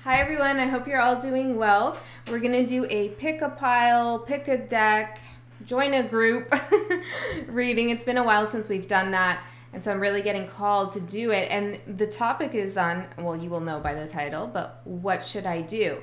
Hi everyone, I hope you're all doing well. We're gonna do a pick a pile, pick a deck, join a group reading. It's been a while since we've done that, and so I'm really getting called to do it. And the topic is on, well, you will know by the title, but what should I do?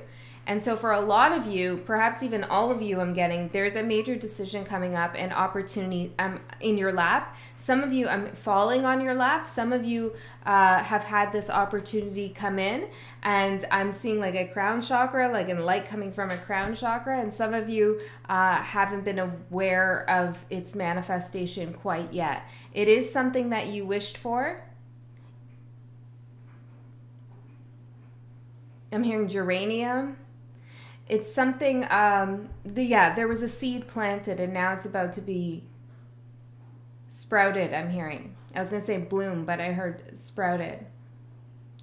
And so for a lot of you, perhaps even all of you, I'm getting, there's a major decision coming up and opportunity in your lap. Some of you, I'm falling on your lap. Some of you have had this opportunity come in, and I'm seeing like a crown chakra, like a light coming from a crown chakra. And some of you haven't been aware of its manifestation quite yet. It is something that you wished for. I'm hearing geranium. It's something, there was a seed planted and now it's about to be sprouted, I'm hearing. I was going to say bloom, but I heard sprouted.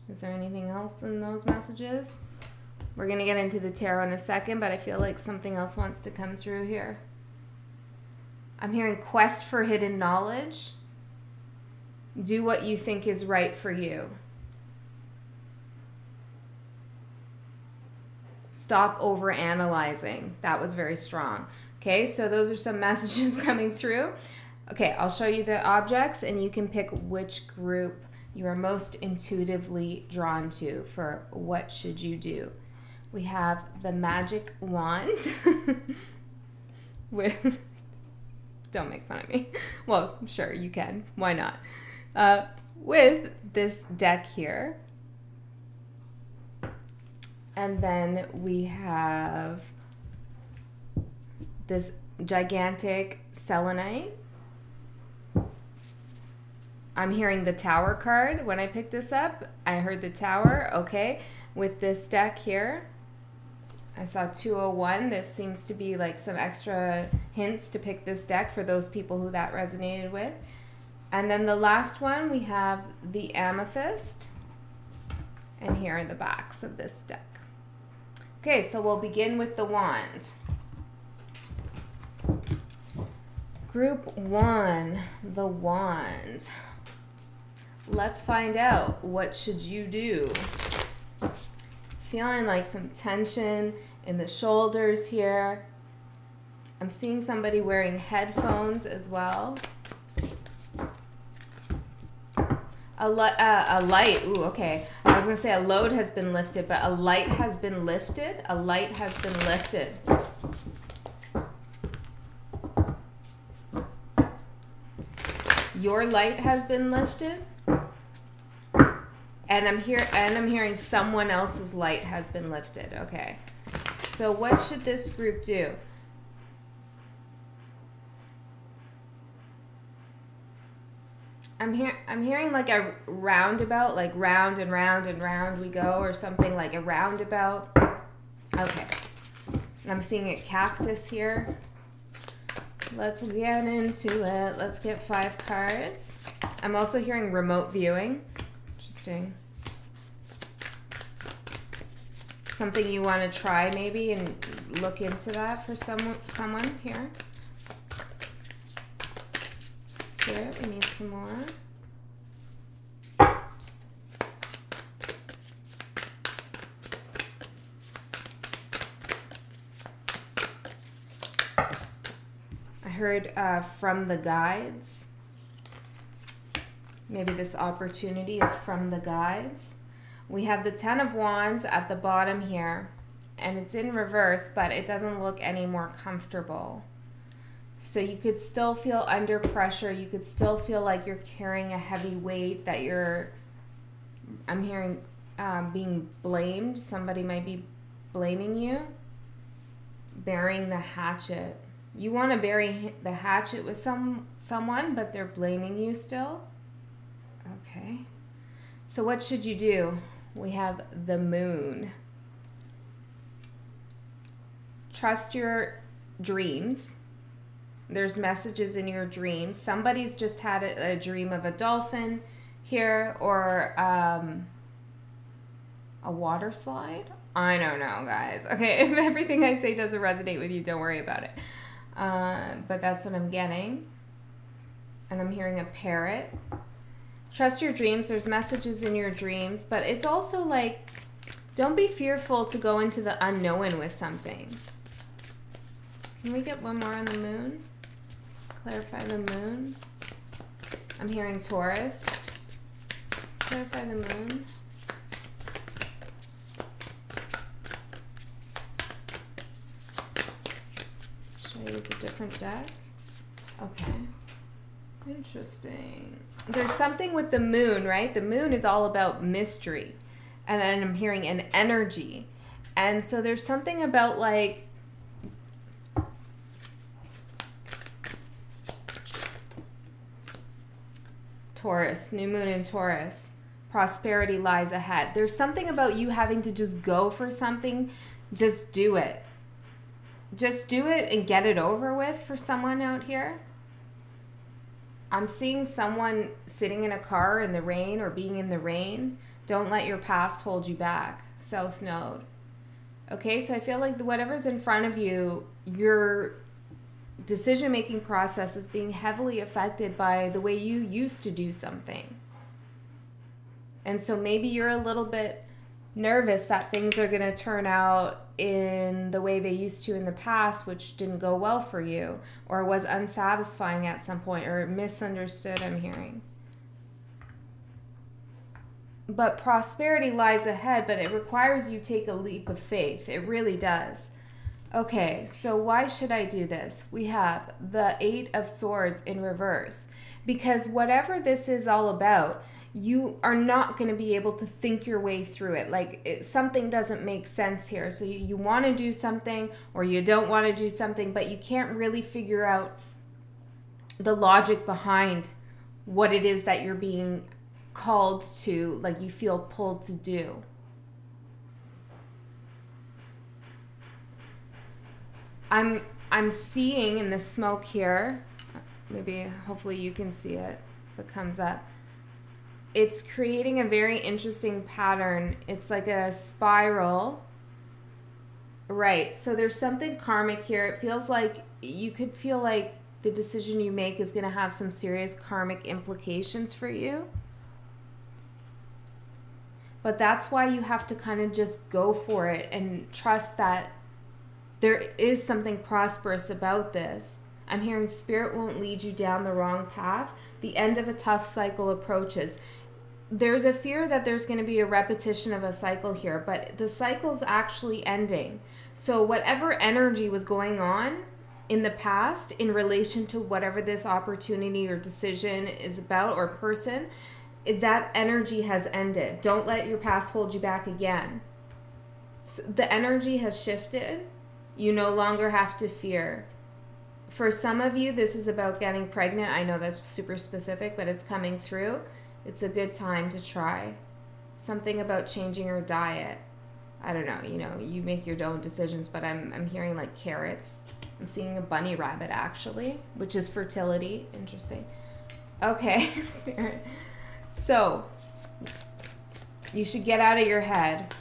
Is there anything else in those messages? We're going to get into the tarot in a second, but I feel like something else wants to come through here. I'm hearing quest for hidden knowledge. Do what you think is right for you. Stop over-analyzing. That was very strong. Okay, so those are some messages coming through. Okay, I'll show you the objects and you can pick which group you are most intuitively drawn to for what should you do. We have the magic wand with, don't make fun of me. Well, sure, you can. Why not? With this deck here. And then we have this gigantic selenite. I'm hearing the Tower card. When I picked this up, I heard the Tower. Okay, with this deck here, I saw 201. This seems to be like some extra hints to pick this deck for those people who that resonated with. And then the last one, we have the Amethyst. And here are the backs of this deck. Okay, so we'll begin with the wand. Group 1, the wand. Let's find out, what should you do? Feeling like some tension in the shoulders here. I'm seeing somebody wearing headphones as well. A light, ooh, okay. I was gonna say a load has been lifted, but a light has been lifted. A light has been lifted. Your light has been lifted. And I'm hearing someone else's light has been lifted. Okay. So what should this group do? I'm hearing like a roundabout, like round and round and round we go, or something like a roundabout. Okay. And I'm seeing a cactus here. Let's get into it. Let's get 5 cards. I'm also hearing remote viewing. Interesting. Something you want to try maybe and look into that for someone here. Spirit, we need some more. I heard from the guides. Maybe this opportunity is from the guides. We have the 10 of Wands at the bottom here, and it's in reverse, but it doesn't look any more comfortable. So you could still feel under pressure. You could still feel like you're carrying a heavy weight, that I'm hearing being blamed. Somebody might be blaming you. Burying the hatchet. You want to bury the hatchet with someone, but they're blaming you still. Okay. So what should you do? We have the moon. Trust your dreams. There's messages in your dreams. Somebody's just had a dream of a dolphin here, or a water slide. I don't know, guys. Okay, if everything I say doesn't resonate with you, don't worry about it. But that's what I'm getting. And I'm hearing a parrot. Trust your dreams. There's messages in your dreams, but it's also like Don't be fearful to go into the unknown with something. Can we get one more on the moon? Clarify the moon. I'm hearing Taurus. Clarify the moon. Should I use a different deck? Okay. Interesting. There's something with the moon, right? The moon is all about mystery. And I'm hearing an energy. And so there's something about like Taurus, new moon in Taurus. Prosperity lies ahead. There's something about you having to just go for something. Just do it. Just do it and get it over with for someone out here. I'm seeing someone sitting in a car in the rain or being in the rain. Don't let your past hold you back. South Node. Okay, so I feel like whatever's in front of you, your decision-making process is being heavily affected by the way you used to do something. And so maybe you're a little bit nervous that things are going to turn out in the way they used to in the past, which didn't go well for you, or was unsatisfying at some point, or misunderstood, I'm hearing. But prosperity lies ahead, but it requires you take a leap of faith. It really does. Okay, so why should I do this? We have the 8 of Swords in reverse. Because whatever this is all about, you are not going to be able to think your way through it. Like something doesn't make sense here. So you want to do something or you don't want to do something, but you can't really figure out the logic behind what it is that you're being called to, like you feel pulled to do. I'm seeing in the smoke here, maybe hopefully you can see it if it comes up. It's creating a very interesting pattern. It's like a spiral. Right. So there's something karmic here. It feels like you could feel like the decision you make is going to have some serious karmic implications for you. But that's why you have to kind of just go for it and trust that there is something prosperous about this. I'm hearing spirit won't lead you down the wrong path. The end of a tough cycle approaches. There's a fear that there's going to be a repetition of a cycle here, but the cycle's actually ending. So whatever energy was going on in the past in relation to whatever this opportunity or decision is about or person, that energy has ended. Don't let your past hold you back again. The energy has shifted. You no longer have to fear. For some of you, this is about getting pregnant. I know that's super specific, but it's coming through. It's a good time to try. Something about changing your diet. I don't know, you know, you make your own decisions, but I'm hearing like carrots. I'm seeing a bunny rabbit actually, which is fertility. Interesting. Okay, Spirit. So, you should get out of your head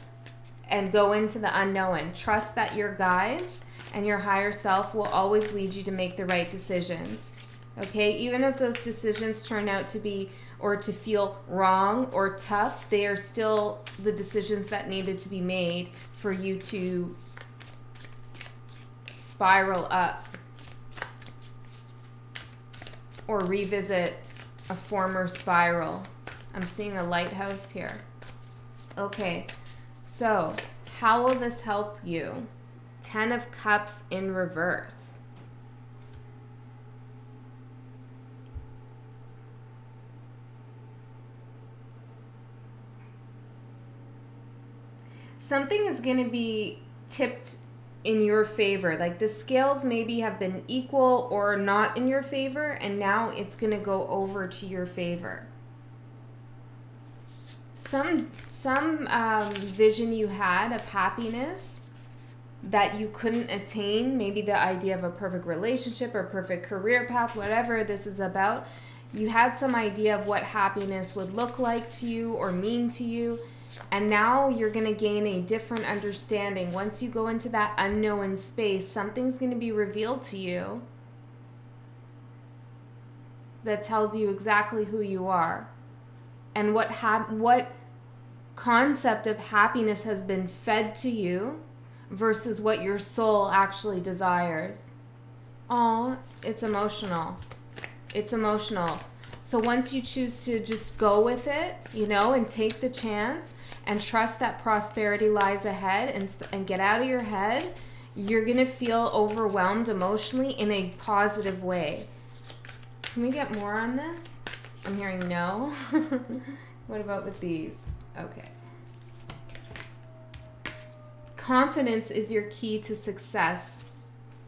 and go into the unknown. Trust that your guides and your higher self will always lead you to make the right decisions. Okay, even if those decisions turn out to be or to feel wrong or tough, they are still the decisions that needed to be made for you to spiral up or revisit a former spiral. I'm seeing a lighthouse here. Okay, so how will this help you? 10 of Cups in reverse. Something is going to be tipped in your favor. Like the scales maybe have been equal or not in your favor, and now it's going to go over to your favor. Some vision you had of happiness that you couldn't attain, maybe the idea of a perfect relationship or perfect career path, whatever this is about, you had some idea of what happiness would look like to you or mean to you, and now you're going to gain a different understanding. Once you go into that unknown space, something's going to be revealed to you that tells you exactly who you are and what concept of happiness has been fed to you versus what your soul actually desires. Oh, it's emotional. It's emotional. So once you choose to just go with it, you know, and take the chance and trust that prosperity lies ahead and get out of your head, you're going to feel overwhelmed emotionally in a positive way. Can we get more on this? I'm hearing no. What about with these? Okay. Confidence is your key to success.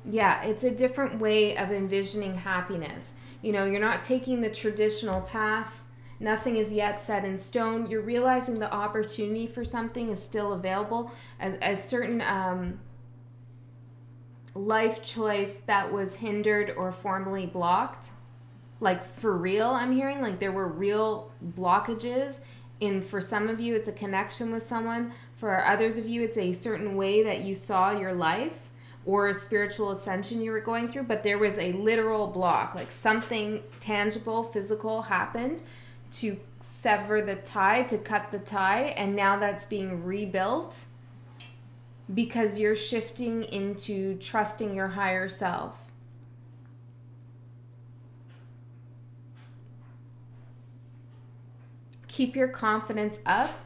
Yeah, it's a different way of envisioning happiness. You know, you're not taking the traditional path. Nothing is yet set in stone. You're realizing the opportunity for something is still available. A certain life choice that was hindered or formally blocked. Like for real, I'm hearing like there were real blockages. For some of you, it's a connection with someone. For others of you, it's a certain way that you saw your life or a spiritual ascension you were going through, but there was a literal block, like something tangible, physical happened to sever the tie, to cut the tie, and now that's being rebuilt because you're shifting into trusting your higher self. Keep your confidence up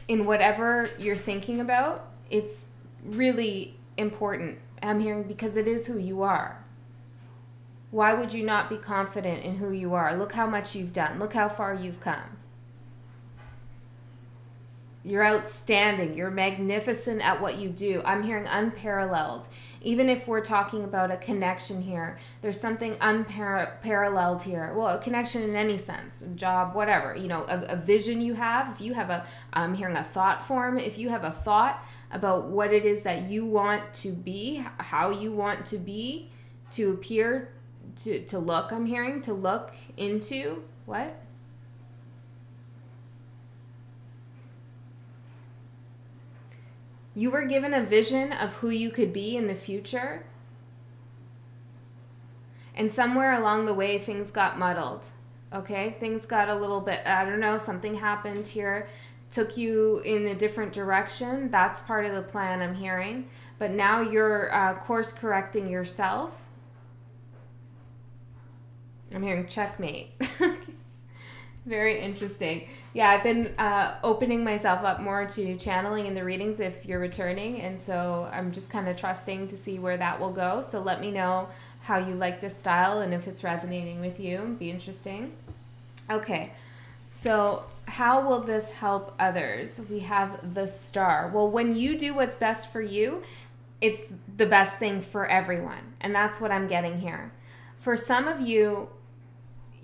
in whatever you're thinking about. It's really important, I'm hearing, because it is who you are. Why would you not be confident in who you are? Look how much you've done. Look how far you've come. You're outstanding. You're magnificent at what you do. I'm hearing unparalleled. Even if we're talking about a connection here, there's something unparalleled here. Well, a connection in any sense, a job, whatever. You know, a vision you have. If you have I'm hearing a thought form. If you have a thought about what it is that you want to be, how you want to be, to appear, to look, I'm hearing, to look into, what? You were given a vision of who you could be in the future. And somewhere along the way, things got muddled. Okay? Things got a little bit, I don't know, something happened here, took you in a different direction. That's part of the plan, I'm hearing. But now you're course correcting yourself. I'm hearing checkmate. Very interesting. Yeah, I've been opening myself up more to channeling in the readings if you're returning. And so I'm just kind of trusting to see where that will go. So let me know how you like this style and if it's resonating with you. It'd be interesting. Okay, so how will this help others? We have the Star. Well, when you do what's best for you, it's the best thing for everyone. And that's what I'm getting here. For some of you,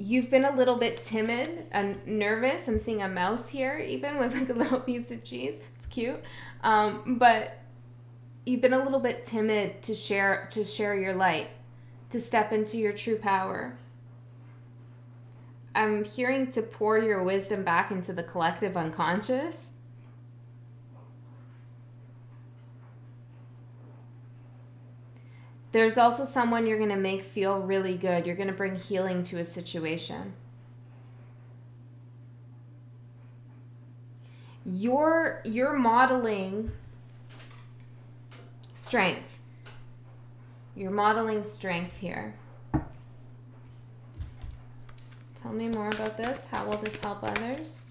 you've been a little bit timid and nervous. I'm seeing a mouse here even with like a little piece of cheese. It's cute. But you've been a little bit timid to share your light, to step into your true power. I'm hearing to pour your wisdom back into the collective unconscious. There's also someone you're going to make feel really good. You're going to bring healing to a situation. You're modeling strength. You're modeling strength here. Tell me more about this. How will this help others?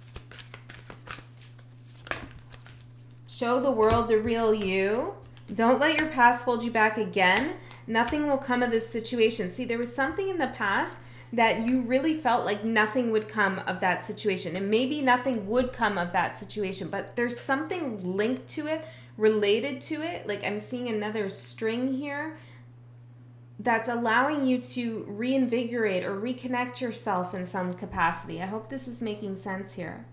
Show the world the real you. Don't let your past hold you back again. Nothing will come of this situation. See, there was something in the past that you really felt like nothing would come of that situation. And maybe nothing would come of that situation, but there's something linked to it, related to it. Like I'm seeing another string here that's allowing you to reinvigorate or reconnect yourself in some capacity. I hope this is making sense here.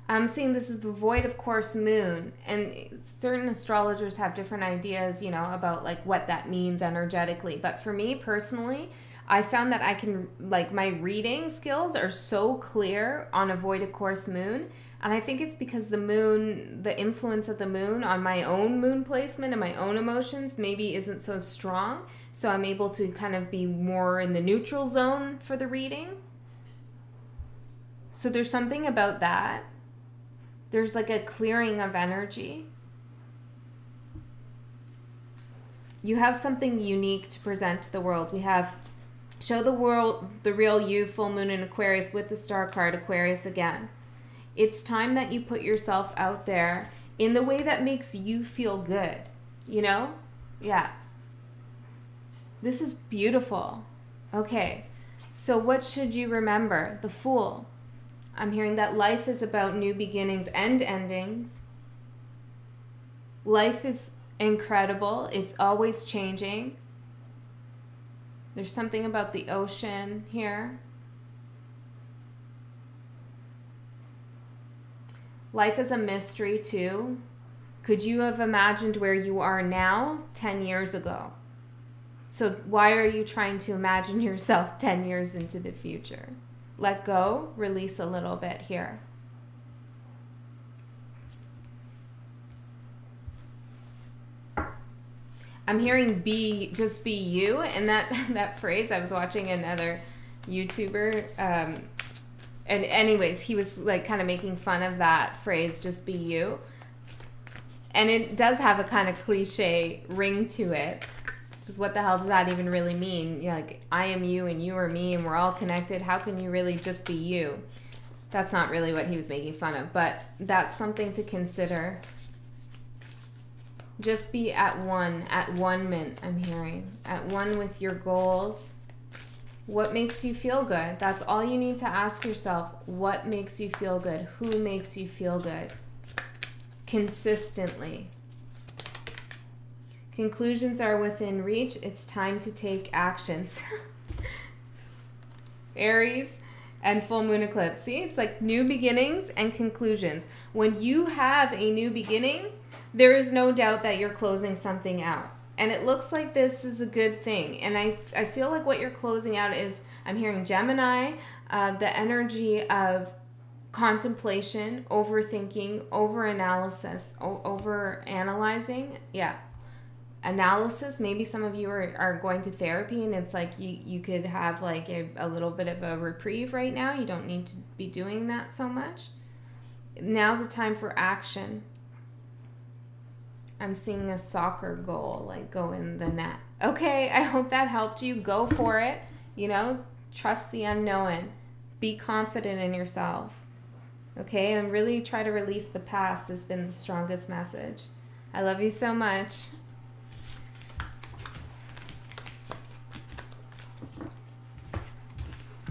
I'm seeing this is the void of course moon, and certain astrologers have different ideas, you know, about like what that means energetically. But for me personally, I found that I can, like, my reading skills are so clear on a void of course moon. And I think it's because the moon, the influence of the moon on my own moon placement and my own emotions maybe isn't so strong. So I'm able to kind of be more in the neutral zone for the reading. So there's something about that. There's like a clearing of energy. You have something unique to present to the world. We have show the world the real you, full moon in Aquarius with the star card, Aquarius again. It's time that you put yourself out there in the way that makes you feel good, you know? Yeah. This is beautiful. Okay, so what should you remember? The Fool. I'm hearing that life is about new beginnings and endings. Life is incredible. It's always changing. There's something about the ocean here. Life is a mystery too. Could you have imagined where you are now 10 years ago? So why are you trying to imagine yourself 10 years into the future? Let go, release a little bit here. I'm hearing just be you, and that phrase, I was watching another YouTuber, and anyways, he was like kind of making fun of that phrase, just be you. And it does have a kind of cliche ring to it. Because what the hell does that even really mean? You're like, I am you and you are me and we're all connected. How can you really just be you? That's not really what he was making fun of, but that's something to consider. Just be at one I'm hearing. At one with your goals. What makes you feel good? That's all you need to ask yourself. What makes you feel good? Who makes you feel good? Consistently. Conclusions are within reach. It's time to take actions. Aries and full moon eclipse. See, it's like new beginnings and conclusions. When you have a new beginning, there is no doubt that you're closing something out. And it looks like this is a good thing. And I feel like what you're closing out is, I'm hearing Gemini, the energy of contemplation, overthinking, overanalysis, overanalyzing. Yeah. Analysis. Maybe some of you are going to therapy and it's like you could have like a little bit of a reprieve right now. You don't need to be doing that so much. Now's the time for action. I'm seeing a soccer goal like go in the net. Okay, I hope that helped you. Go for it. You know, trust the unknown. Be confident in yourself. Okay, and really try to release the past has been the strongest message. I love you so much.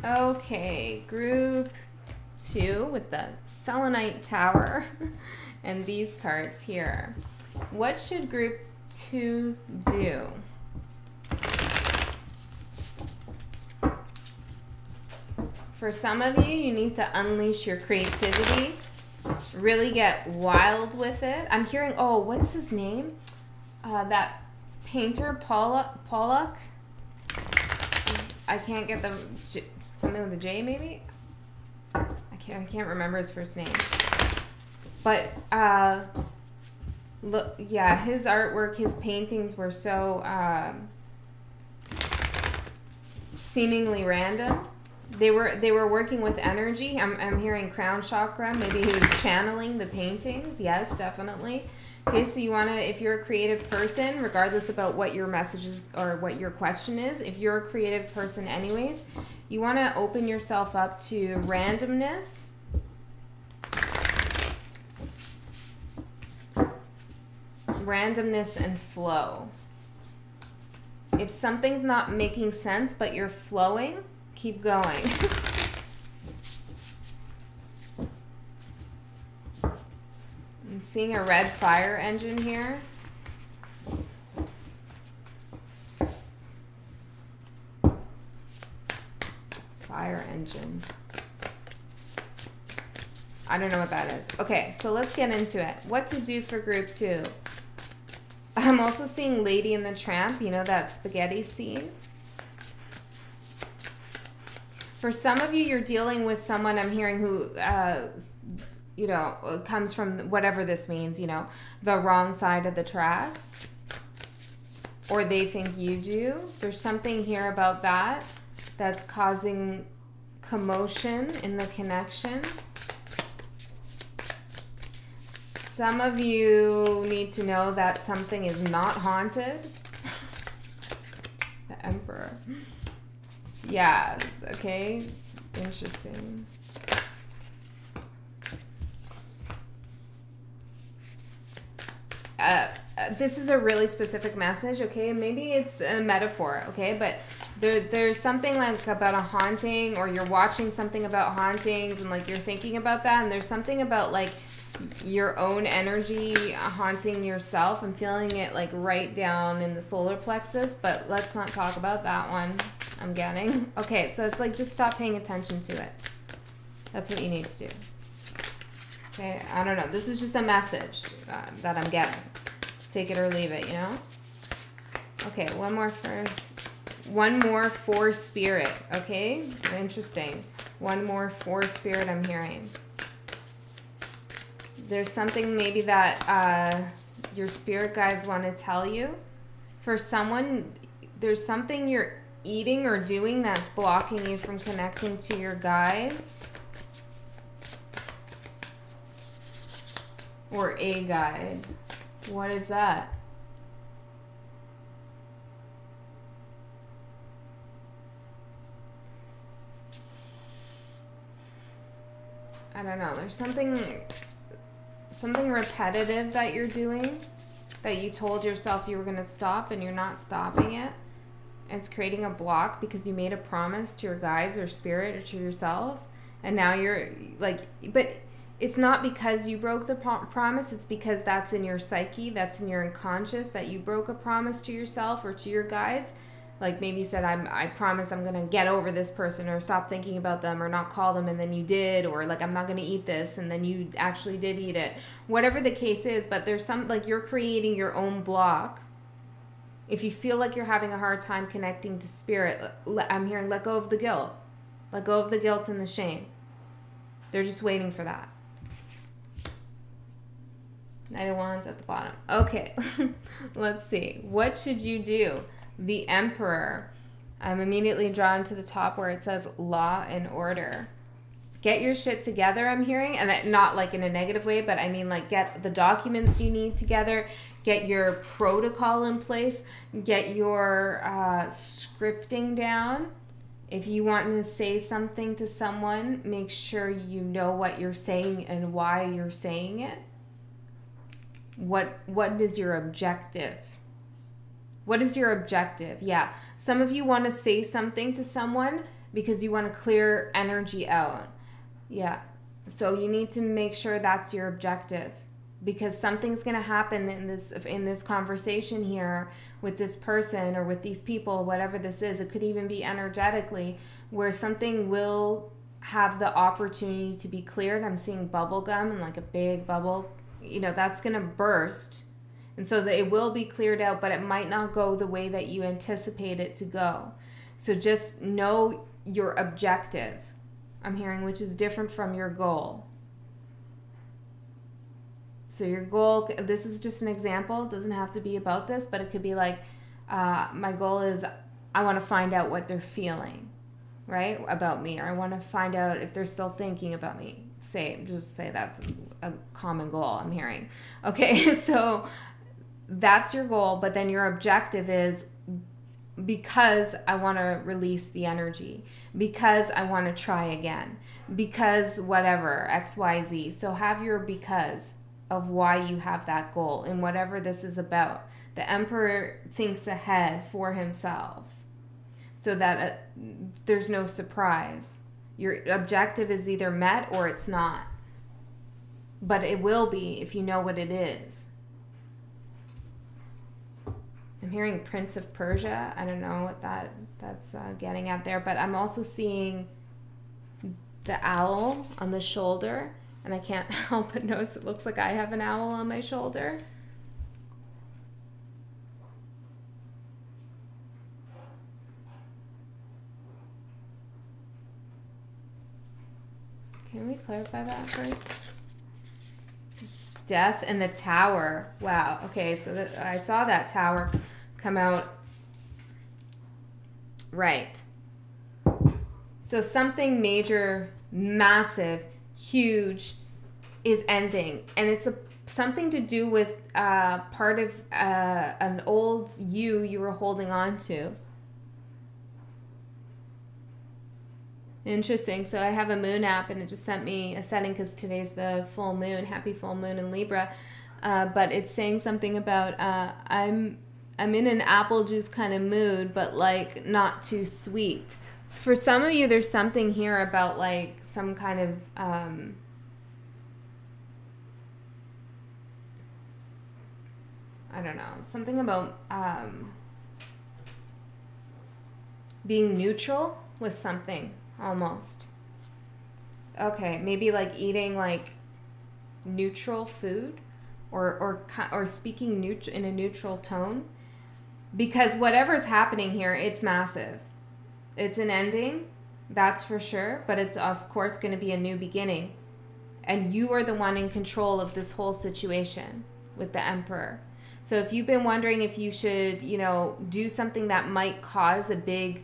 Okay, group 2 with the Selenite Tower and these cards here. What should group 2 do? For some of you, you need to unleash your creativity, really get wild with it. I'm hearing, oh, what's his name? That painter, Pollock. I can't get the... Something with a J, maybe? I can't remember his first name. But, look, yeah, his artwork, his paintings were so seemingly random. They were working with energy. I'm hearing crown chakra. Maybe he was channeling the paintings. Yes, definitely. Okay, so you want to, if you're a creative person, regardless about what your message is or what your question is, if you're a creative person anyways, you want to open yourself up to randomness. Randomness and flow. If something's not making sense but you're flowing, keep going. I'm seeing a red fire engine here. Fire engine. I don't know what that is. Okay, so let's get into it. What to do for group 2. I'm also seeing Lady and the Tramp, you know, that spaghetti scene. For some of you, you're dealing with someone I'm hearing who, you know, comes from whatever this means, you know, the wrong side of the tracks. Or they think you do. There's something here about that that's causing commotion in the connection. Some of you need to know that something is not haunted. The Emperor. Yeah, okay. Interesting. This is a really specific message, okay? Maybe it's a metaphor, okay? But there's something like about a haunting, or you're watching something about hauntings and like you're thinking about that, and there's something about like your own energy haunting yourself. I'm feeling it like right down in the solar plexus, but let's not talk about that one. I'm getting. Okay, so it's like just stop paying attention to it. That's what you need to do. Okay, I don't know. This is just a message that I'm getting. Take it or leave it, you know? Okay, one more for spirit, okay? Interesting. One more for spirit I'm hearing. There's something maybe that your spirit guides want to tell you. For someone, there's something you're eating or doing that's blocking you from connecting to your guides. Or a guide. What is that? I don't know. There's something repetitive that you're doing that you told yourself you were going to stop, and you're not stopping it. And it's creating a block because you made a promise to your guides or spirit or to yourself. And now you're like, but it's not because you broke the promise. It's because that's in your psyche, that's in your unconscious, that you broke a promise to yourself or to your guides. Like maybe you said, I promise I'm going to get over this person, or stop thinking about them, or not call them, and then you did, or like I'm not going to eat this, and then you actually did eat it. Whatever the case is, but there's some, like you're creating your own block. If you feel like you're having a hard time connecting to spirit, I'm hearing let go of the guilt. Let go of the guilt and the shame. They're just waiting for that. Knight of Wands at the bottom. Okay, let's see. What should you do? The Emperor. I'm immediately drawn to the top where it says law and order. Get your shit together, I'm hearing. And not like in a negative way, but I mean like get the documents you need together. Get your protocol in place. Get your scripting down. If you want to say something to someone, make sure you know what you're saying and why you're saying it. What is your objective? What is your objective? Yeah. Some of you want to say something to someone because you want to clear energy out. Yeah. So you need to make sure that's your objective, because something's going to happen in this conversation here with this person or with these people, whatever this is. It could even be energetically, where something will have the opportunity to be cleared. I'm seeing bubble gum and like a big bubble, you know, that's going to burst. And so that it will be cleared out, but it might not go the way that you anticipate it to go. So just know your objective, I'm hearing, which is different from your goal. So your goal, this is just an example. It doesn't have to be about this, but it could be like, my goal is I want to find out what they're feeling, right, about me. Or I want to find out if they're still thinking about me. Just say that's a common goal I'm hearing. Okay, so that's your goal, but then your objective is because I want to release the energy, because I want to try again, because whatever, X, Y, Z. So have your because of why you have that goal and whatever this is about. The Emperor thinks ahead for himself so that there's no surprise. Your objective is either met or it's not. But it will be if you know what it is. I'm hearing Prince of Persia. I don't know what that's getting at there. But I'm also seeing the owl on the shoulder. And I can't help but notice it looks like I have an owl on my shoulder. Can we clarify that first? Death and the Tower. Wow. Okay, so I saw that tower come out. Right. So something major, massive, huge is ending. And it's something to do with part of an old you were holding on to. Interesting. So I have a moon app and it just sent me a setting because today's the full moon. Happy full moon in Libra. But it's saying something about I'm in an apple juice kind of mood, but like not too sweet. For some of you, there's something here about like some kind of I don't know, something about being neutral with something almost. Okay, maybe like eating like neutral food or speaking in a neutral tone, because whatever's happening here, it's massive. It's an ending, that's for sure, but it's of course going to be a new beginning. And you are the one in control of this whole situation with the Emperor. So if you've been wondering if you should, you know, do something that might cause a big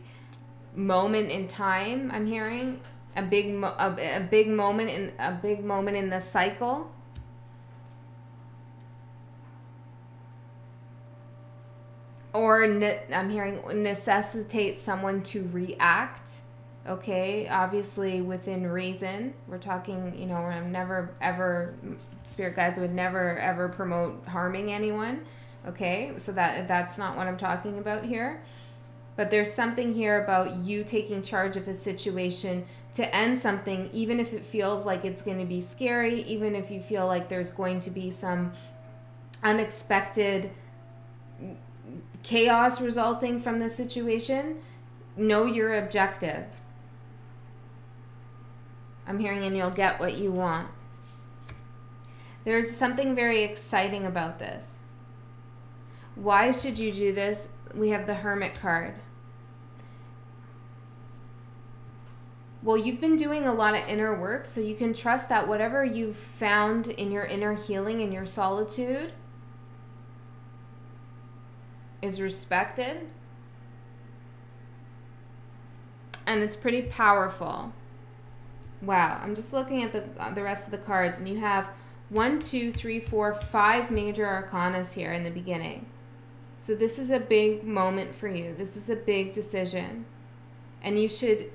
moment in time, I'm hearing a big moment in the cycle. Or I'm hearing necessitate someone to react. Okay, obviously within reason. We're talking, you know, I'm never ever, spirit guides would never ever promote harming anyone. Okay, so that's not what I'm talking about here. But there's something here about you taking charge of a situation to end something, even if it feels like it's going to be scary, even if you feel like there's going to be some unexpected chaos resulting from the situation. Know your objective. I'm hearing, and you'll get what you want. There's something very exciting about this. Why should you do this? We have the Hermit card. Well, you've been doing a lot of inner work, so you can trust that whatever you've found in your inner healing, in your solitude, is respected. And it's pretty powerful. Wow, I'm just looking at the rest of the cards, and you have 1, 2, 3, 4, 5 major arcanas here in the beginning. So this is a big moment for you. This is a big decision. And you should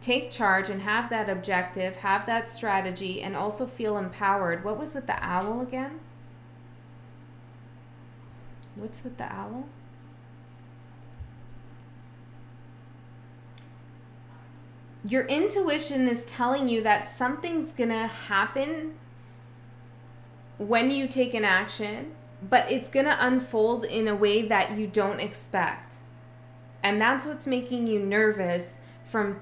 take charge and have that objective, have that strategy, and also feel empowered. What was with the owl again? What's with the owl? Your intuition is telling you that something's gonna happen when you take an action, but it's gonna unfold in a way that you don't expect. And that's what's making you nervous from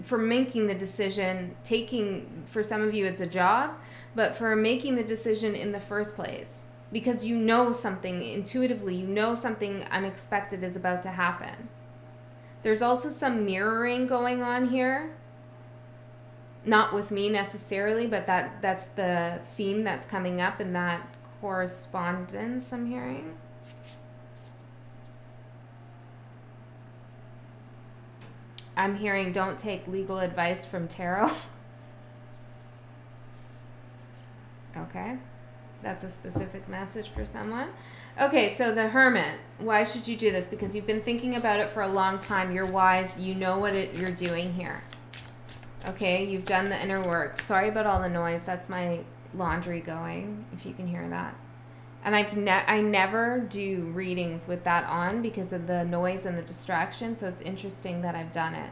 making the decision, for some of you it's a job, but for making the decision in the first place. Because you know something intuitively, you know something unexpected is about to happen. There's also some mirroring going on here. Not with me necessarily, but that's the theme that's coming up in that correspondence I'm hearing. I'm hearing don't take legal advice from tarot. Okay. That's a specific message for someone. Okay, so the Hermit. Why should you do this? Because you've been thinking about it for a long time. You're wise. You know what you're doing here. Okay, you've done the inner work. Sorry about all the noise. That's my laundry going, if you can hear that. And I never do readings with that on because of the noise and the distraction, so it's interesting that I've done it.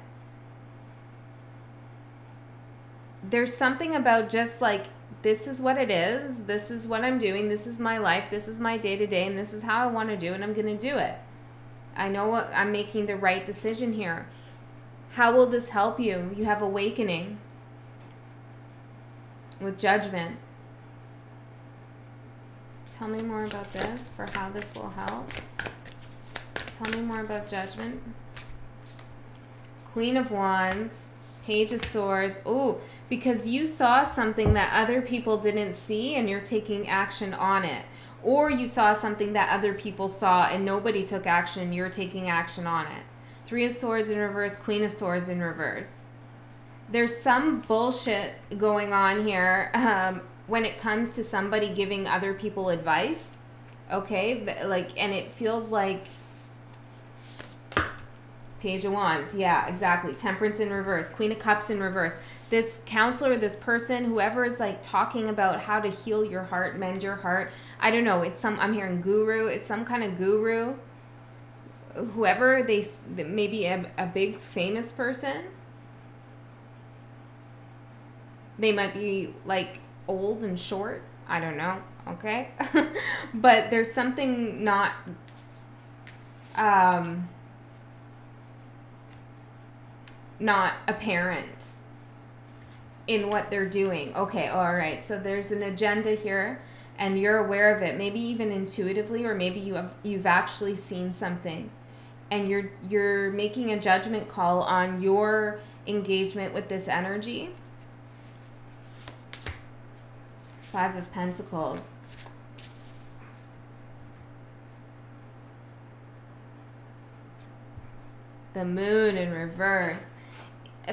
There's something about just like, this is what it is, this is what I'm doing, this is my life, this is my day-to-day, and this is how I want to do it, and I'm going to do it. I know what I'm making the right decision here. How will this help you? You have awakening with judgment. Tell me more about this for how this will help. Tell me more about judgment. Queen of Wands, Page of Swords. Oh, because you saw something that other people didn't see and you're taking action on it. Or you saw something that other people saw and nobody took action, you're taking action on it. Three of Swords in reverse, Queen of Swords in reverse. There's some bullshit going on here when it comes to somebody giving other people advice. Okay? Like, and it feels like Page of Wands. Yeah, exactly. Temperance in reverse. Queen of Cups in reverse. This counselor, this person, whoever is like talking about how to heal your heart, mend your heart. I don't know. It's some, I'm hearing guru. It's some kind of guru. Whoever they, maybe a big famous person. They might be like old and short. I don't know. Okay. But there's something not, not apparent in what they're doing. Okay, all right. So there's an agenda here and you're aware of it, maybe even intuitively, or maybe you've actually seen something and you're making a judgment call on your engagement with this energy. Five of Pentacles. The Moon in reverse.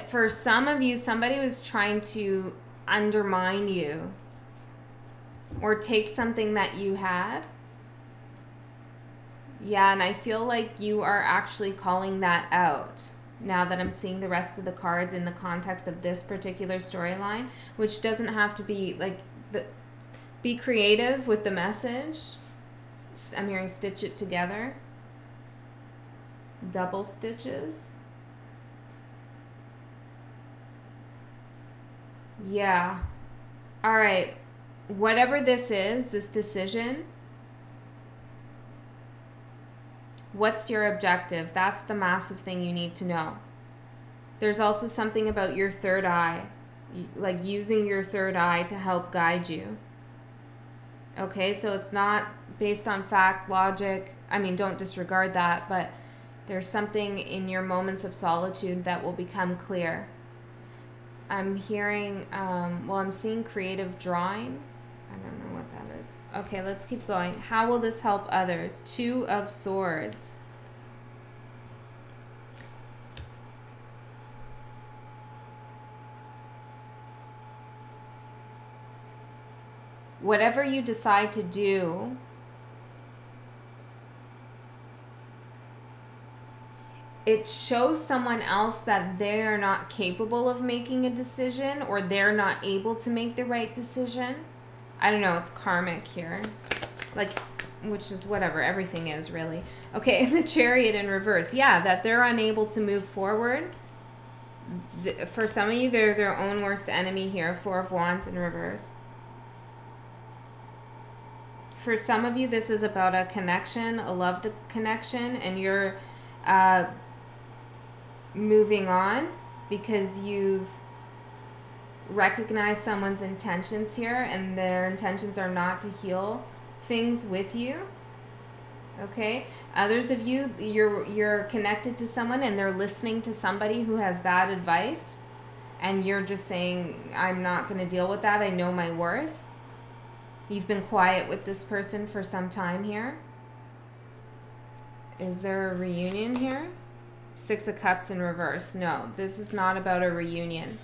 For some of you, somebody was trying to undermine you or take something that you had. Yeah, and I feel like you are actually calling that out now that I'm seeing the rest of the cards in the context of this particular storyline, which doesn't have to be like, be creative with the message. I'm hearing stitch it together. Double stitches. Yeah. All right. Whatever this is, this decision, what's your objective? That's the massive thing you need to know. There's also something about your third eye, like using your third eye to help guide you. Okay, so it's not based on fact, logic. I mean, don't disregard that, but there's something in your moments of solitude that will become clear. I'm hearing, well, I'm seeing creative drawing. I don't know what that is. Okay, let's keep going. How will this help others? Two of Swords. Whatever you decide to do, it shows someone else that they're not capable of making a decision, or they're not able to make the right decision. I don't know, it's karmic here. Like, which is whatever, everything is really. Okay, the Chariot in reverse. Yeah, that they're unable to move forward. For some of you, they're their own worst enemy here. Four of Wands in reverse. For some of you, this is about a connection, a loved connection, and you're moving on because you've recognized someone's intentions here, and their intentions are not to heal things with you. Okay? Others of you, you're connected to someone and they're listening to somebody who has bad advice, and you're just saying, I'm not going to deal with that. I know my worth. You've been quiet with this person for some time here. Is there a reunion here? Six of Cups in reverse. No, this is not about a reunion.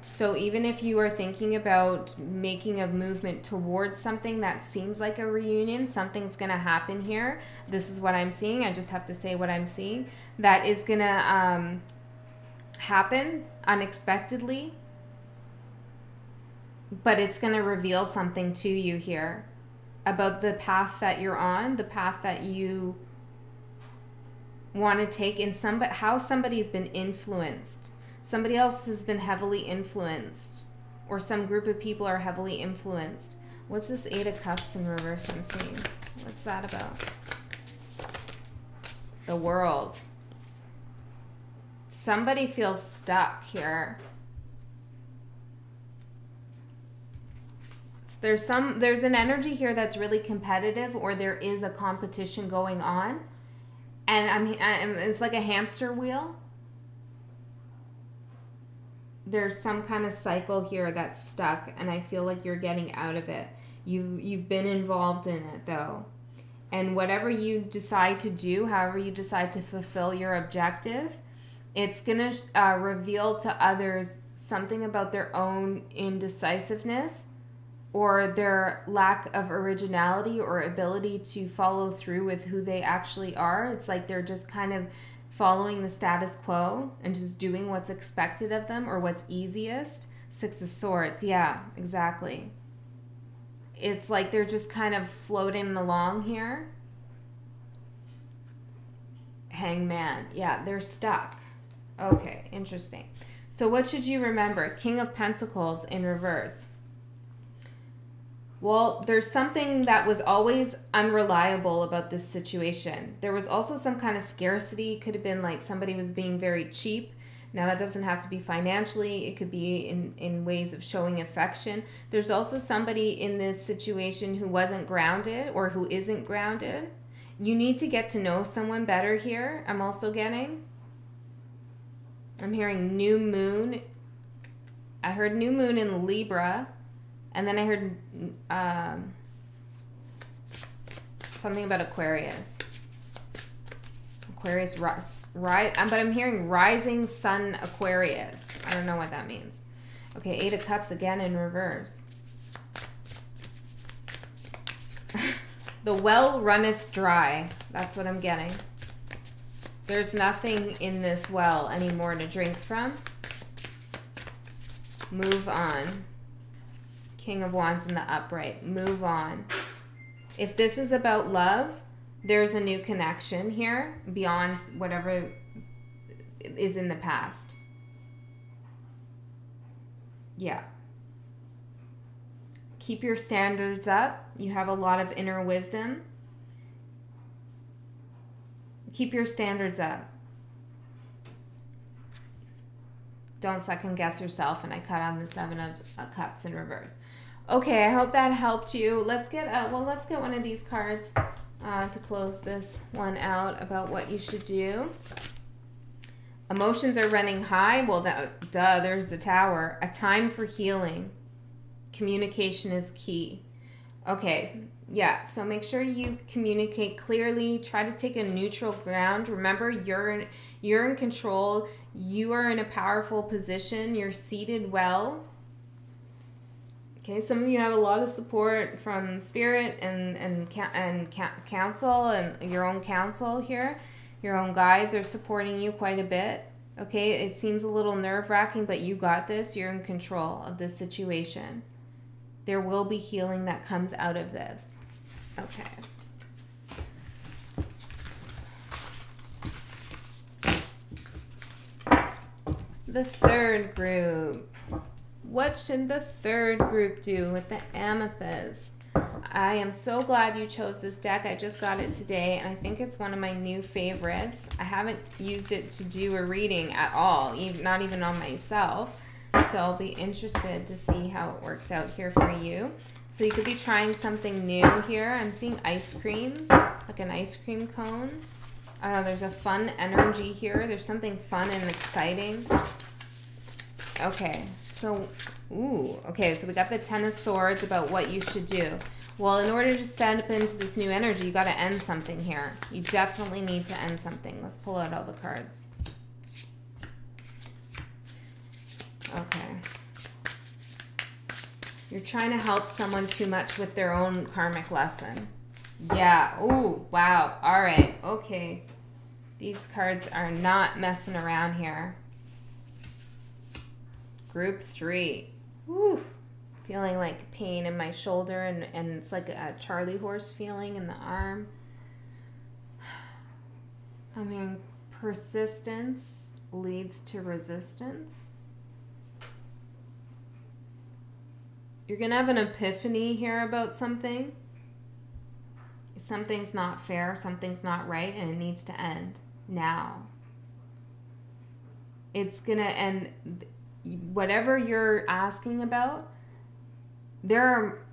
So even if you are thinking about making a movement towards something that seems like a reunion, something's going to happen here. This is what I'm seeing. I just have to say what I'm seeing. That is going to happen unexpectedly. But it's going to reveal something to you here about the path that you're on, the path that you want to take, in how somebody's been influenced. Somebody else has been heavily influenced, or some group of people are heavily influenced. What's this Eight of Cups in reverse I'm seeing? What's that about? The World. Somebody feels stuck here. There's an energy here that's really competitive, or there is a competition going on. And it's like a hamster wheel. There's some kind of cycle here that's stuck, and I feel like you're getting out of it. You've been involved in it though. And whatever you decide to do, however you decide to fulfill your objective, It's going to reveal to others something about their own indecisiveness or their lack of originality or ability to follow through with who they actually are. It's like they're just kind of following the status quo and just doing what's expected of them or what's easiest. Six of Swords. Yeah, exactly. It's like they're just kind of floating along here. Hangman. Yeah, they're stuck. Okay, interesting. So what should you remember? King of Pentacles in reverse. Well, there's something that was always unreliable about this situation. There was also some kind of scarcity. It could have been like somebody was being very cheap. Now, that doesn't have to be financially. It could be in ways of showing affection. There's also somebody in this situation who wasn't grounded or who isn't grounded. You need to get to know someone better here, I'm also getting. I'm hearing new moon. I heard new moon in Libra. And then I heard something about Aquarius. Aquarius, but I'm hearing rising sun Aquarius. I don't know what that means. Okay, Eight of Cups again in reverse. The well runneth dry. That's what I'm getting. There's nothing in this well anymore to drink from. Move on. King of Wands in the upright. Move on. If this is about love, there's a new connection here beyond whatever is in the past. Yeah. Keep your standards up. You have a lot of inner wisdom. Keep your standards up. Don't second guess yourself. And I cut on the Seven of Cups in reverse. Okay, I hope that helped you. Let's get let's get one of these cards to close this one out about what you should do. Emotions are running high. Well, there's the Tower. A time for healing. Communication is key. Okay, yeah, so make sure you communicate clearly. Try to take a neutral ground. Remember, you're in control. You are in a powerful position. You're seated well. Okay, some of you have a lot of support from spirit and counsel and your own counsel here. Your own guides are supporting you quite a bit. Okay, it seems a little nerve-wracking, but you got this. You're in control of this situation. There will be healing that comes out of this. Okay. The third group. What should the third group do with the Amethyst? I am so glad you chose this deck. I just got it today, and I think it's one of my new favorites. I haven't used it to do a reading at all, not even on myself. So I'll be interested to see how it works out here for you. So you could be trying something new here. I'm seeing ice cream, like an ice cream cone. I don't know, there's a fun energy here. There's something fun and exciting. Okay, so, okay, so we got the Ten of Swords about what you should do. Well, in order to step into this new energy, you got to end something here. You definitely need to end something. Let's pull out all the cards. Okay. You're trying to help someone too much with their own karmic lesson. Yeah. Ooh, wow. All right. Okay. These cards are not messing around here. Group 3. Woo. Feeling like pain in my shoulder, and it's like a Charlie horse feeling in the arm. I mean, persistence leads to resistance. You're going to have an epiphany here about something. Something's not fair, something's not right, and it needs to end now. It's going to end. Whatever you're asking about, there are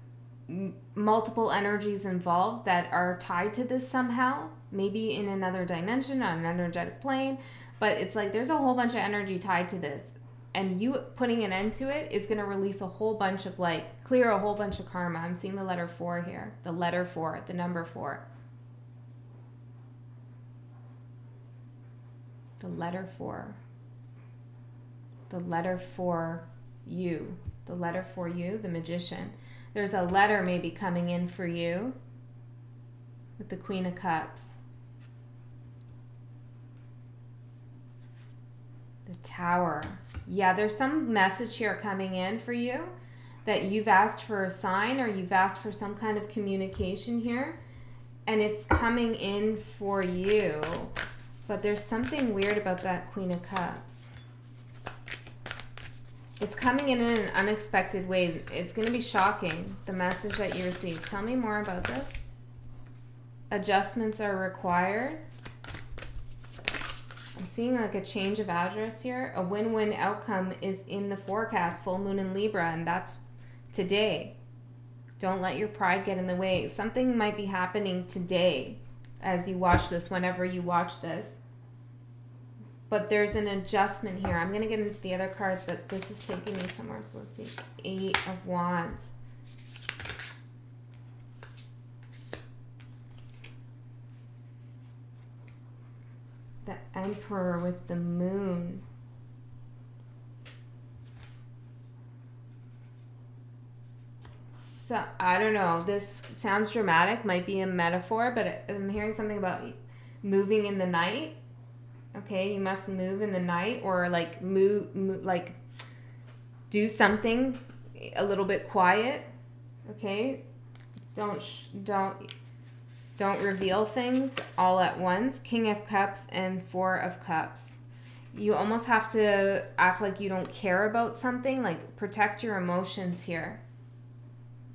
multiple energies involved that are tied to this somehow, maybe in another dimension, on an energetic plane, but it's like there's a whole bunch of energy tied to this. And you putting an end to it is going to release a whole bunch of, like, clear a whole bunch of karma. I'm seeing the letter 4 here. The letter 4, the number 4. The letter 4. The letter for you. The letter for you, the Magician. There's a letter maybe coming in for you with the Queen of Cups. The Tower. Yeah, there's some message here coming in for you that you've asked for a sign, or you've asked for some kind of communication here, and it's coming in for you. But there's something weird about that Queen of Cups. It's coming in an unexpected ways. It's going to be shocking, the message that you receive. Tell me more about this. Adjustments are required. I'm seeing like a change of address here. A win-win outcome is in the forecast. Full moon in Libra, and that's today. Don't let your pride get in the way. Something might be happening today as you watch this, whenever you watch this. But there's an adjustment here. I'm going to get into the other cards, but this is taking me somewhere. So let's see. 8 of Wands. The Emperor with the Moon. So, I don't know. This sounds dramatic. Might be a metaphor, but I'm hearing something about moving in the night. Okay, you must move in the night, or like move like do something a little bit quiet. Okay, don't reveal things all at once. King of Cups and 4 of Cups. You almost have to act like you don't care about something, like protect your emotions here.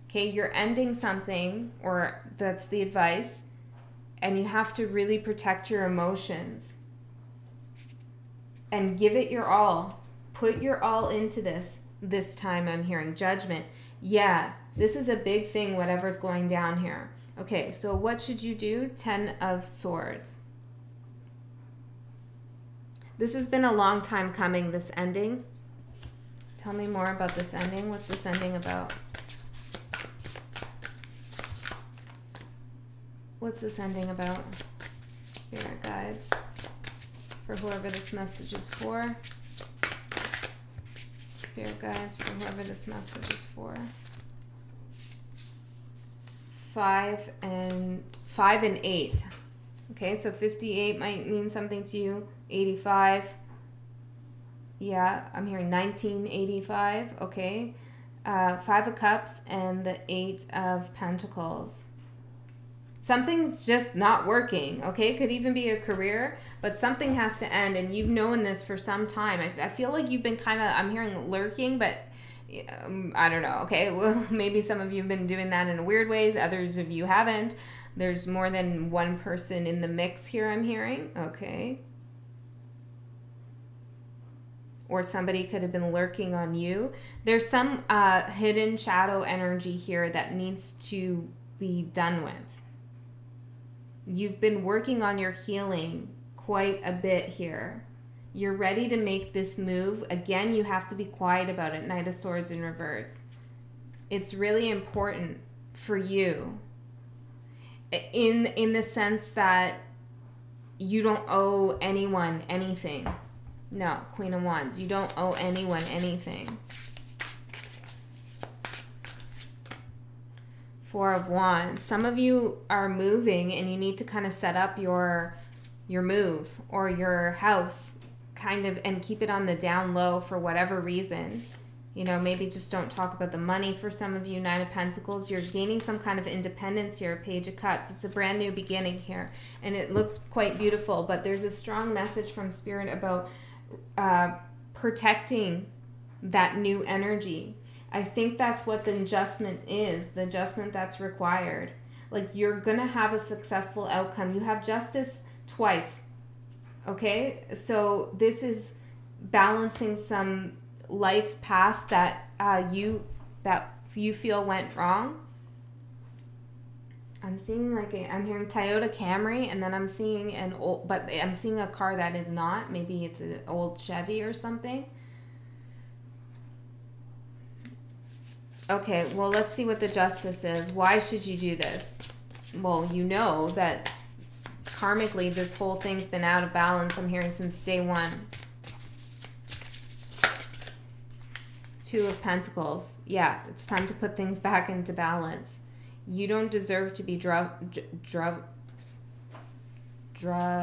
Okay, you're ending something, or that's the advice, and you have to really protect your emotions and give it your all. Put your all into this time. I'm hearing Judgment. Yeah, this is a big thing, whatever's going down here. Okay, so what should you do? 10 of Swords. This has been a long time coming, this ending. Tell me more about this ending. What's this ending about? What's this ending about? Spirit guides. For whoever this message is for. Spirit guides for whoever this message is for. 5 and 8. Okay, so 58 might mean something to you. 85. Yeah, I'm hearing 1985. Okay. 5 of Cups and the 8 of Pentacles. Something's just not working, okay? It could even be a career, but something has to end, and you've known this for some time. I feel like you've been kind of, I'm hearing lurking, but I don't know, okay? Well, maybe some of you have been doing that in weird ways. Others of you haven't. There's more than one person in the mix here, I'm hearing, okay? Or somebody could have been lurking on you. There's some hidden shadow energy here that needs to be done with. You've been working on your healing quite a bit here. You're ready to make this move. Again, you have to be quiet about it. Knight of Swords in reverse. It's really important for you in the sense that you don't owe anyone anything. No, Queen of Wands. You don't owe anyone anything. 4 of Wands. Some of you are moving and you need to kind of set up your move or your house kind of and keep it on the down low for whatever reason. You know, maybe just don't talk about the money for some of you. 9 of Pentacles. You're gaining some kind of independence here. Page of Cups. It's a brand new beginning here and it looks quite beautiful, but there's a strong message from Spirit about protecting that new energy. I think that's what the adjustment is, the adjustment that's required. Like, you're going to have a successful outcome. You have justice twice, okay? So this is balancing some life path that you feel went wrong. I'm seeing I'm hearing Toyota Camry, and then I'm seeing I'm seeing a car that is not. Maybe it's an old Chevy or something. Okay, well, let's see what the justice is. Why should you do this? Well, you know that karmically this whole thing's been out of balance, I'm hearing, since day one. Two of Pentacles. Yeah, it's time to put things back into balance. You don't deserve to be driving? Driving?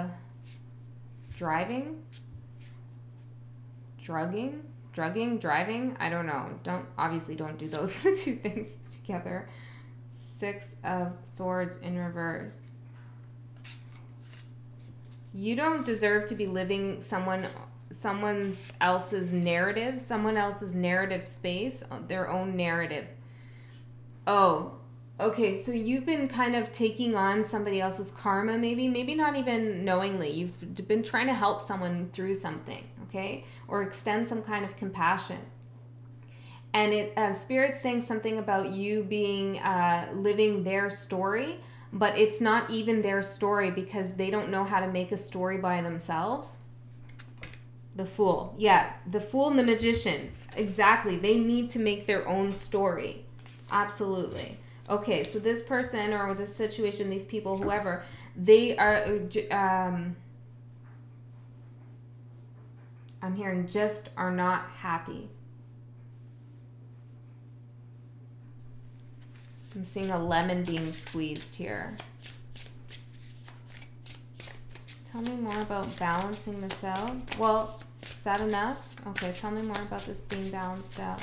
I don't know. Obviously don't do those two things together. Six of Swords in reverse. You don't deserve to be living someone else's narrative space, their own narrative. Oh, okay, so you've been kind of taking on somebody else's karma, maybe not even knowingly. You've been trying to help someone through something, okay? Or extend some kind of compassion. And Spirit's saying something about you being living their story, but it's not even their story because they don't know how to make a story by themselves. The Fool. Yeah, the Fool and the Magician. Exactly. They need to make their own story. Absolutely. Okay, so this person or this situation, these people, whoever, they are, I'm hearing just are not happy. I'm seeing a lemon being squeezed here. Tell me more about balancing this out. Well, is that enough? Okay, tell me more about this being balanced out.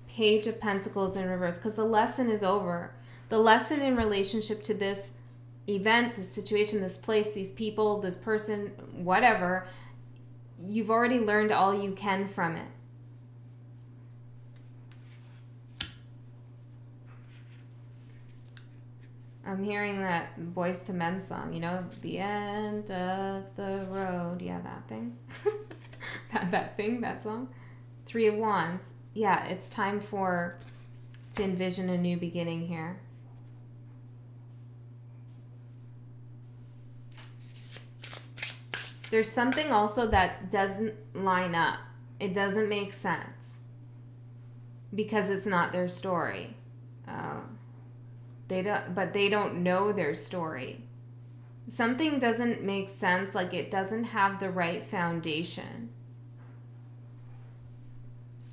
Page of Pentacles in reverse, because the lesson is over. The lesson in relationship to this event, this situation, this place, these people, this person, whatever, you've already learned all you can from it. I'm hearing that Boys to Men song, you know, the end of the road. Yeah, that thing. that song. Three of Wands. Yeah, it's time to envision a new beginning here. There's something also that doesn't line up. It doesn't make sense because it's not their story. They don't know their story. Something doesn't make sense, like it doesn't have the right foundation.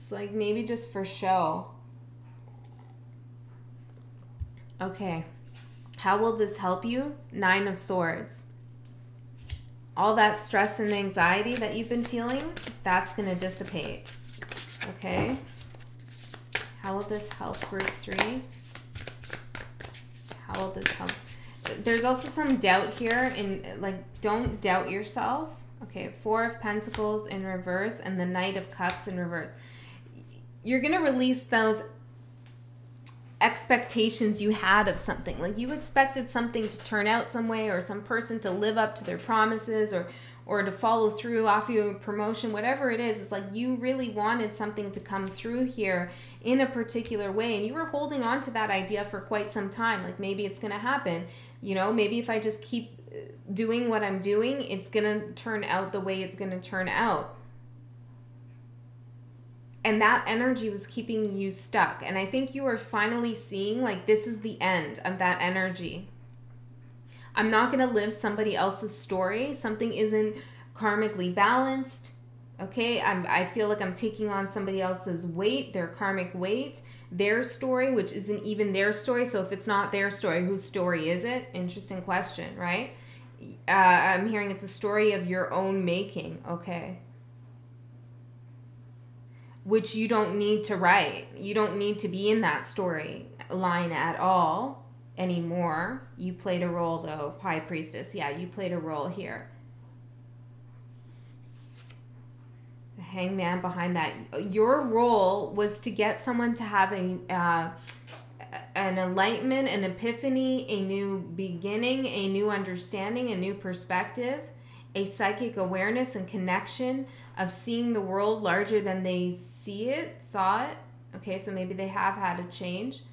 It's like maybe just for show. Okay. How will this help you? Nine of Swords. All that stress and anxiety that you've been feeling, that's going to dissipate. Okay. How will this help Group 3? How will this help? There's also some doubt here in, like, don't doubt yourself. Okay, Four of Pentacles in reverse and the Knight of Cups in reverse. You're going to release those expectations you had of something. Like you expected something to turn out some way or some person to live up to their promises or to follow through, offer you a promotion, whatever it is. It's like you really wanted something to come through here in a particular way. And you were holding on to that idea for quite some time. Like maybe it's going to happen. You know, maybe if I just keep doing what I'm doing, it's going to turn out the way it's going to turn out. And that energy was keeping you stuck. And I think you are finally seeing, like, this is the end of that energy. I'm not going to live somebody else's story. Something isn't karmically balanced. Okay, I feel like I'm taking on somebody else's weight, their karmic weight, their story, which isn't even their story. So if it's not their story, whose story is it? Interesting question, right? I'm hearing it's a story of your own making. Okay. Which you don't need to write. You don't need to be in that story line at all anymore. You played a role, though, High Priestess. Yeah, you played a role here. The Hangman behind that. Your role was to get someone to have an enlightenment, an epiphany, a new beginning, a new understanding, a new perspective, a psychic awareness and connection of seeing the world larger than they saw it. Okay, so maybe they have had a change.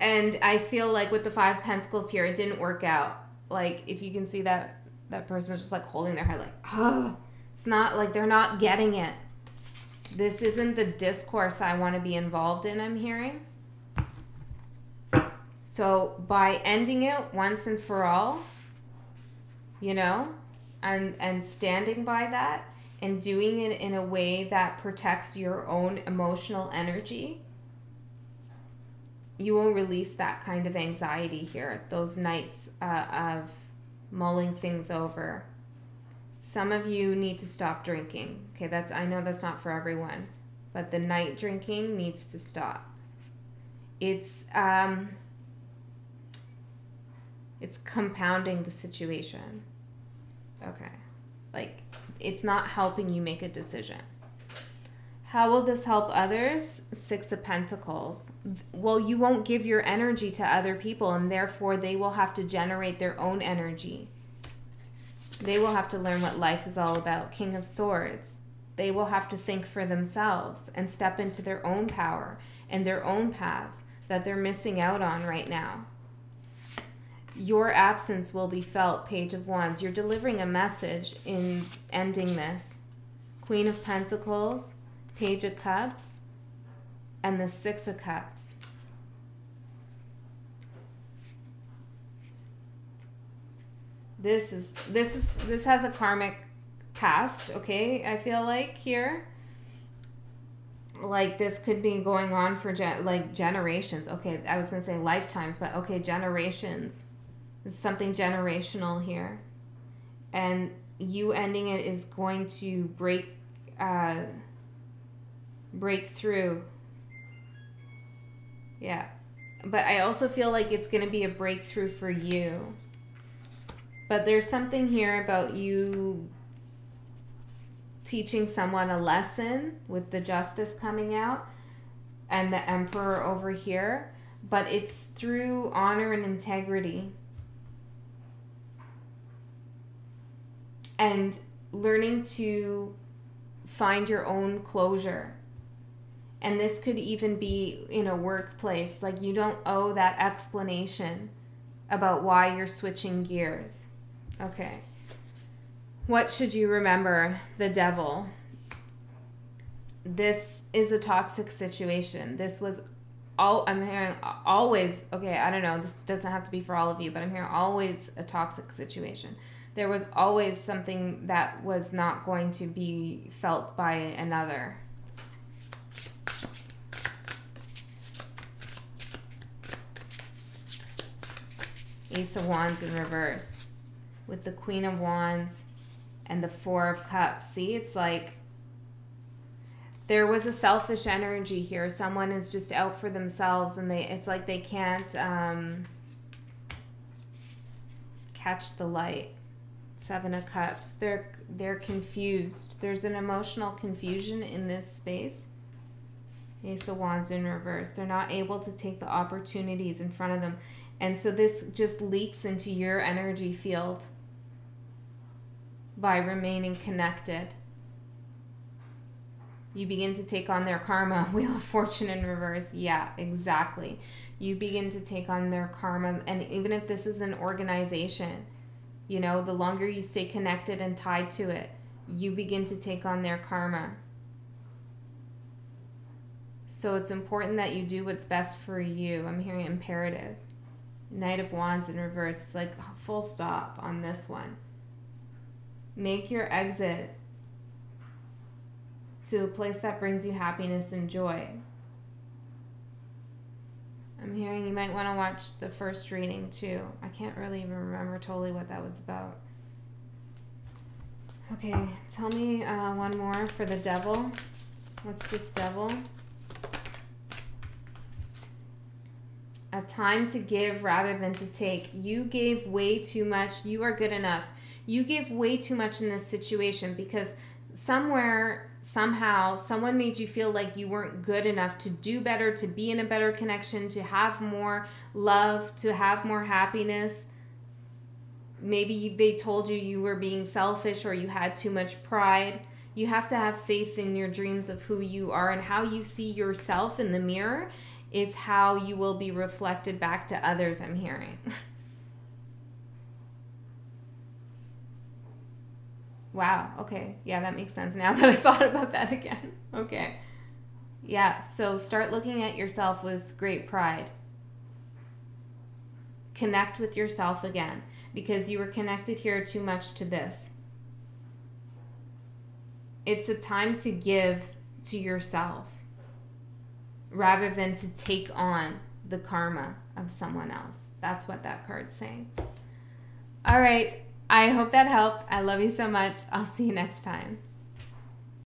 And I feel like with the Five of Pentacles here, it didn't work out. Like, if you can see that person's just like holding their head like, oh, it's not like they're not getting it. This isn't the discourse I want to be involved in, I'm hearing. So by ending it once and for all, you know, and standing by that and doing it in a way that protects your own emotional energy, you will release that kind of anxiety here, those nights of mulling things over. Some of you need to stop drinking. Okay, I know that's not for everyone, but the night drinking needs to stop. It's compounding the situation. Okay. Like, it's not helping you make a decision. How will this help others? 6 of Pentacles. Well, you won't give your energy to other people, and therefore they will have to generate their own energy. They will have to learn what life is all about. King of Swords. They will have to think for themselves and step into their own power and their own path that they're missing out on right now. Your absence will be felt, Page of Wands. You're delivering a message in ending this. Queen of Pentacles, Page of Cups, and the 6 of Cups. This has a karmic past, okay? I feel like here. Like, this could be going on for generations. Okay, I was going to say lifetimes, but okay, generations. There's something generational here. And you ending it is going to break through. Yeah. But I also feel like it's going to be a breakthrough for you. But there's something here about you teaching someone a lesson with the Justice coming out and the Emperor over here. But it's through honor and integrity. And learning to find your own closure. And this could even be in a workplace. Like, you don't owe that explanation about why you're switching gears. Okay. What should you remember? The Devil. This is a toxic situation. This was I'm hearing always, okay, I don't know, this doesn't have to be for all of you, but I'm hearing always a toxic situation. There was always something that was not going to be felt by another. Ace of Wands in reverse. With the Queen of Wands and the 4 of Cups. See, it's like there was a selfish energy here. Someone is just out for themselves, and it's like they can't catch the light. 7 of Cups. They're confused. There's an emotional confusion in this space. Ace of Wands in reverse. They're not able to take the opportunities in front of them. And so this just leaks into your energy field by remaining connected. You begin to take on their karma. Wheel of Fortune in reverse. Yeah, exactly. You begin to take on their karma. And even if this is an organization, you know, the longer you stay connected and tied to it, you begin to take on their karma. So it's important that you do what's best for you. I'm hearing imperative. Knight of Wands in reverse. It's like full stop on this one. Make your exit to a place that brings you happiness and joy. I'm hearing you might want to watch the first reading too. I can't really even remember totally what that was about. Okay, tell me one more for the Devil. What's this Devil? A time to give rather than to take. You gave way too much. You are good enough. You gave way too much in this situation because somewhere, somehow, someone made you feel like you weren't good enough to do better, to be in a better connection, to have more love, to have more happiness. Maybe they told you you were being selfish or you had too much pride. You have to have faith in your dreams of who you are, and how you see yourself in the mirror is how you will be reflected back to others, I'm hearing. Wow, okay. Yeah, that makes sense now that I thought about that again. Okay. Yeah, so start looking at yourself with great pride. Connect with yourself again, because you were connected here too much to this. It's a time to give to yourself rather than to take on the karma of someone else. That's what that card's saying. All right. I hope that helped. I love you so much. I'll see you next time.